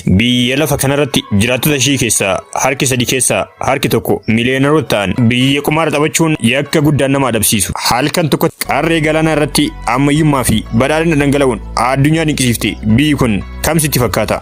Biyya lafa kanarratti jiraattota ishii keessaa harki sadii keessaa harki tokko miiliyoonarota ta'an biyya qumaara taphachuun yakka guddaan nama adabsiisu. Halkan tokko qarree galaanaa irratti ammayyummaa fi badhaadhina dhangala'uun addunyaa dinqisiifte biyyi kun kam sitti fakkaata?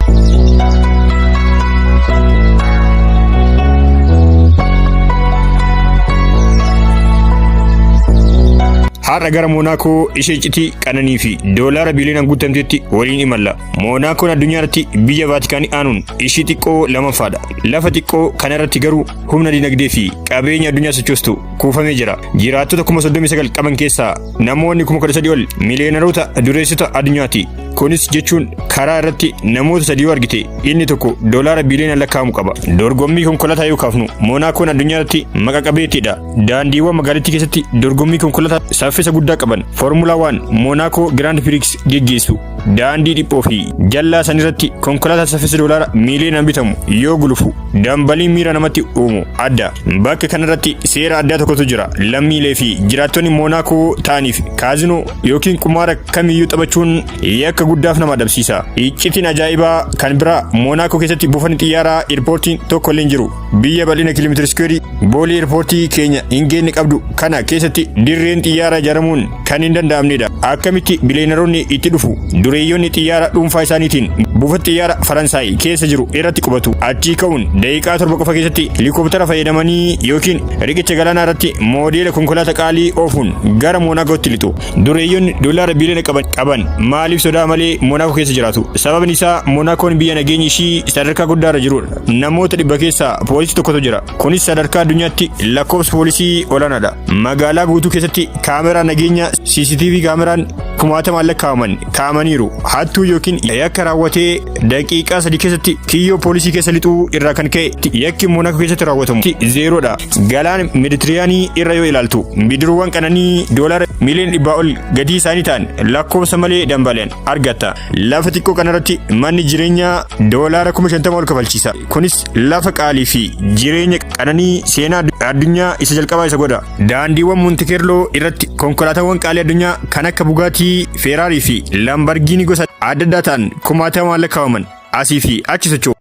Har'a gara Moonaakoo ishee iccitii qananii fi doolaara biliyoonaan guutamteetti waliin imalla. Moonaakoon addunyaa irratti biyya Vaatikaanii aanuun ishii xiqqoo lammaffaadha. Lafa xiqqoo kana irratti garuu humna dinagdee fi qabeenya addunyaa sochoostu kuufamee jira. Jiraattota 39 qaban keessaa namoonni 13,000 ol miiliyoonarota dureessota addunyaati. Kunis jechuun karaa irratti namoota sadii yoo argite inni tokko doolaara biliyoonaan lakkaa'amu qaba. Dorgommii konkolaataa yoo kaafnu Moonaakoon addunyaa irratti maqa qabeettiidha. Daandiiwwan magaalattii keessatti dorgommii konkolaataa saffisa guddaa qaban Formula 1 Monaco Grand Prix geggeessu. Daandii dhiphoo fi jallaa san irratti konkolaataa saffisa doolaara miiliyoonaan bitamu yoo gulufu dambaliin miira namatti uumu adda. Bakka kanarratti seera addaa tokkotu jira. Lammiilee fi jiraattonni Monaco ta'aniif kaazinoo yookiin qumaara kamiyyuu taphachuun yakka guddaaf nama adabsiisa. Iccitiin ajaa'ibaa kan biraa Monaco keessatti buufanni xiyyaaraa eerpoortiin tokko illee hin jiru. Biyya bal'ina kiiloomeetira iskuweerii boolii eerpoortii keenya hin geenye qabdu kana keessatti dirreen xiyyaara ijaaramuun kan hin danda'amnedha. Akkamitti biliyoonaroonni itti dhufu? Dureeyyoonni xiyyaara dhuunfaa isaaniitiin buufata xiyyaara Faransaay keessa jiru irratti qubatu. Achii ka'uun daqiiqaa 7 qofa keessatti helikooftara fayyadamanii yookiin riqicha galaanaa irratti moodeela konkolaataa qaalii oofuun gara Monaakootti lixu. Dureeyyoonni doolaara biliyoona qaban maaliif sodaa malee Monaakoo keessa jiraatu? Sababni isaa Monaakoon biyya nageenyi ishii sadarkaa guddaarra jirudha. Namoota 100 keessaa poolisii tokkotu jira. Kunis sadarkaa addunyaatti lakkoofsa poolisii olaanaadha. Magaalaa guutuu keessatti kaameraa nageenya CCTV kaameraan 10,000 lakkaa'aman kaa'amaniiru. Hattuu yookiin yakka raawwatee daqiiqaa 3 keessatti kiyyoo poolisii keessa lixuu irraa kan ka'e yakki Monaakoo keessatti raawwatamu zeeroodha. Galaan Meeditiraanii irra yoo ilaaltu bidiruuwwan qananii doolaara miiliyoona 100 ol gatii isaanii ta'an lakkoofsa malee dambali'an argatta. Lafa xiqqoo kanarratti manni jireenyaa doolaara 50,000 ol kafalchiisa. Kunis lafa qaalii fi jireenya qananii seenaa addunyaa isa jalqabaa isa godha. Daandiiwwan Montekeerloo irratti konkolaataawwan qaalii addunyaa kan akka Bugaatii, Feeraarii fi Lambargiinii gosa adda addaa ta'an 10,000 lakkaa'aman asii fi achi socho'u.